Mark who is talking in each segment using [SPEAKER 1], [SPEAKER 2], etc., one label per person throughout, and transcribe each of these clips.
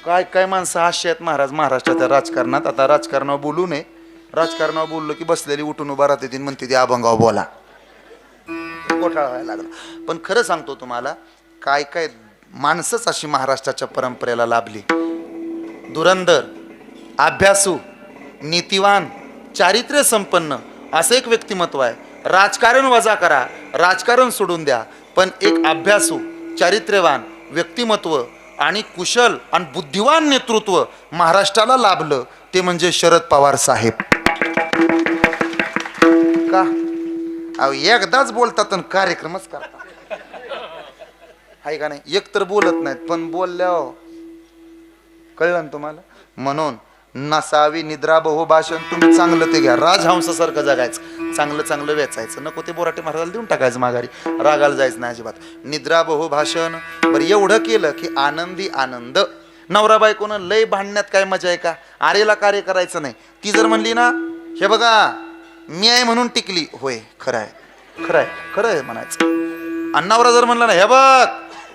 [SPEAKER 1] काय काय माणसं अशी आहेत महाराज महाराष्ट्राच्या राजकारणात. आता राजकारणावर बोलू नये, राजकारणावर बोललो की बसलेली उठून उभा राहते ती म्हणते ती अभंगावर बोला, घोटाळा व्हायला लागला. पण खरं सांगतो तुम्हाला, काय काय माणसंच अशी महाराष्ट्राच्या परंपरेला लाभली. धुरंधर, अभ्यासू, नीतिवान, चारित्र्य संपन्न असं एक व्यक्तिमत्व आहे. राजकारण वजा करा, राजकारण सोडून द्या, पण एक अभ्यासू, चारित्र्यवान व्यक्तिमत्व आणि कुशल आणि बुद्धिवान नेतृत्व महाराष्ट्राला लाभलं ते म्हणजे शरद पवार साहेब. का अहो एकदाच बोलतात आणि कार्यक्रमच करतात, आहे का नाही? एक तर बोलत नाहीत, पण बोलल्यावर कळलं ना तुम्हाला. म्हणून नसावी निद्रा बहुभाषण. तुम्ही चांगलं ते घ्या, राजहंसासारखं जगायचं, चांगलं चांगलं वेचायचं, नको ते बोराटे महाराजाला देऊन टाकायचं माघारी, रागाला जायचं नाही अजिबात. निद्रा बहुभाषण. बरं एवढं केलं की आनंदी आनंद. नवरा बायकोनं लय भांडण्यात काय मजा आहे का? आरेला कार्य करायचं नाही. ती जर म्हणली ना हे बघा मी आहे म्हणून टिकली, होय खरं आहे खरं आहे खरं आहे म्हणायचं. आणि नवरा जर म्हणला ना हे बघ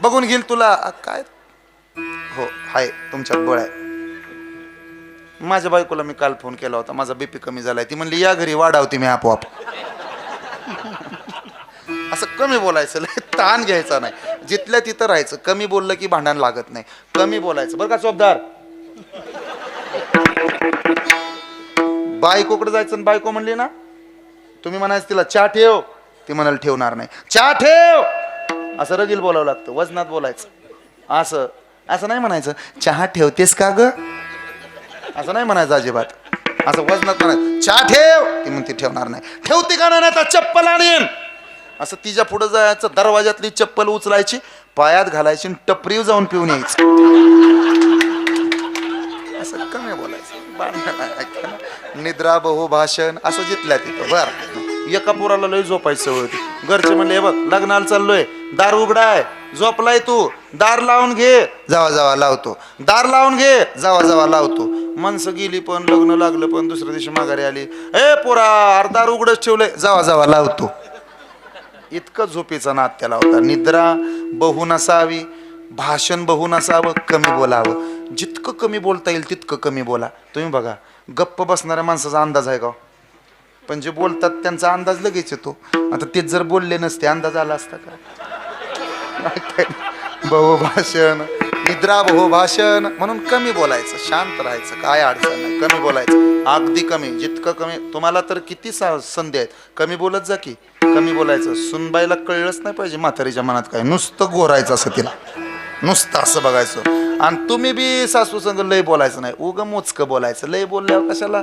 [SPEAKER 1] बघून घेईल तुला, काय हो हाय तुमच्यात बळ आहे. माझ्या बायकोला मी काल फोन केला होता, माझा बीपी कमी झालाय, ती म्हणली या घरी वाढावती मी आपोआप. असं कमी बोलायचं, ताण घ्यायचा नाही, जिथल्या तिथं राहायचं. कमी बोललं की भांडण लागत नाही, कमी बोलायचं बरं का चोपदार. बायकोकडे जायचं, बायको म्हणली ना तुम्ही म्हणायचं तिला चहा ठेव, ती म्हणाल ठेवणार नाही. चहा ठेव असं रगील बोलावं लागतं, वजनात बोलायचं. असं असं नाही म्हणायचं चहा ठेवतेस का ग, असं नाही म्हणायचं अजिबात. असं वजनात म्हणायचं चहा ठेव, ती म्हणते ठेवणार नाही. ठेवते का नाही तर चप्पल आणीन, असं तिच्या पुढे जायचं, दरवाजातली चप्पल उचलायची, पायात घालायची, टपरीवर जाऊन पिऊन यायचं. असं कमी बोलायचं. निद्रा बहुभाषण असं जिथल्या तिथं. बरं एका पोराला लय झोपायची सवय होती. घरचे म्हणले हे बघ लग्नाला चाललोय, दार उघडाय, झोपलाय तू, दार लावून घे, जावा जावा लावतो, दार लावून घे, जावा जावा लावतो. माणसं गेली पण, लग्न लागलं पण, दुसऱ्या दिवशी माघारी आली, ए पोरा अरे दार उघडच ठेवलंय, जावा जावा लावतो. इतकं झोपेचा नाद त्याला होता. निद्रा बहु नसावी, भाषण बहु नसावं, कमी बोलावं. जितकं कमी बोलता येईल तितकं कमी बोला. तुम्ही बघा गप्प बसणाऱ्या माणसाचा अंदाज आहे का? पण जे बोलतात त्यांचा अंदाज लगेच येतो. आता तेच जर बोलले नसते अंदाज आला असता का? बहुभाषण, निद्रा बहुभाषण. म्हणून कमी बोलायचं, शांत राहायचं, काय अडचण नाही, कमी बोलायचं, अगदी कमी, जितकं कमी. तुम्हाला तर किती संधी आहेत, कमी बोलत जा की. कमी बोलायचं. सुनबाईला कळलंच नाही पाहिजे म्हातारीच्या मनात काय, नुसतं गोरायचं असं तिला, नुसतं असं बघायचं. आणि तुम्ही बी सासू संग लय बोलायचं नाही, उगं मोजकं बोलायचं. लय बोलल्यावर कशाला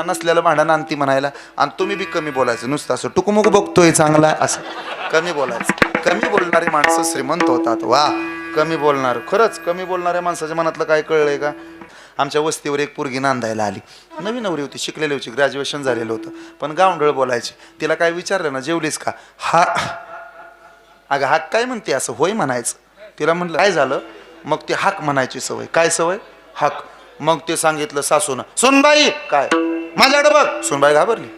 [SPEAKER 1] नसलेलं भांडण आणती म्हणायला. आणि तुम्ही बी कमी बोलायचं, नुसतं असं टुकमुक बघतोय चांगला असं कमी बोलायचं. कमी बोलणारी माणसं श्रीमंत होतात. वा कमी बोलणार, खरंच कमी बोलणाऱ्या माणसाच्या मनातलं काय कळलंय का? आमच्या वस्तीवर एक पोरगी नांदायला आली, नवी नवरी होती, शिकलेली होती, ग्रॅज्युएशन झालेलं होतं, पण गावंढळ बोलायची. तिला काय विचारलं ना जेवलीस का, हा अगं हाक काय म्हणते, असं होय म्हणायचं. तिला म्हटलं काय झालं, मग ती हाक म्हणायची सवय. काय सवय? हाक. मग ते सांगितलं सासून, सुनबाई काय माझ्याकडे बघ. सुनबाई घाबरली.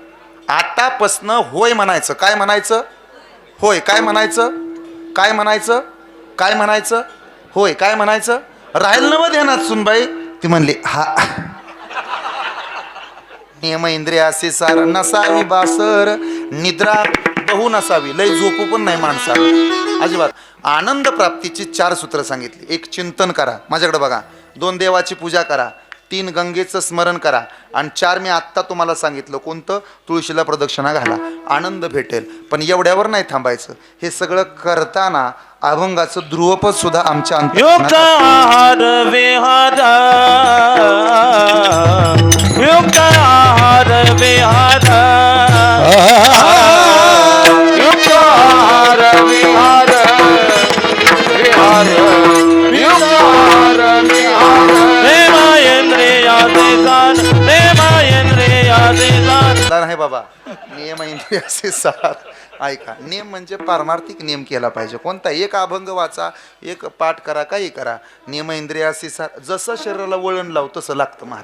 [SPEAKER 1] आतापासनं होय म्हणायचं. काय म्हणायचं? होय. काय म्हणायचं? काय म्हणायचं? काय म्हणायचं? होय. काय म्हणायचं? राहील ना मध्ये ना सुनबाई. ती म्हणली हा. नियम इंद्रियासी सार नसावी बासर, निद्रा बहु नसावी, लय झोपू पण नाही माणसाला अजिबात. आनंद प्राप्तीची 4 सूत्र सांगितली. 1 चिंतन करा, माझ्याकडे बघा. 2 देवाची पूजा करा. 3 गंगेचं स्मरण करा. आणि 4 मी आत्ता तुम्हाला सांगितलं कोणतं, तुळशीला प्रदक्षिणा घाला, आनंद भेटेल. पण एवढ्यावर नाही थांबायचं. हे सगळं करताना अभंगाचं ध्रुवपद सुद्धा आमच्या अंतर्गत नाही बाबा. नियम इंद्रियासी सार. ऐका, नियम म्हणजे पारमार्थिक नियम केला पाहिजे. कोणता? एक अभंग वाचा, एक पाठ करा, काही करा. नियम इंद्रियासी सार. जसं शरीराला वळण लाव तसं लागतं महाराज.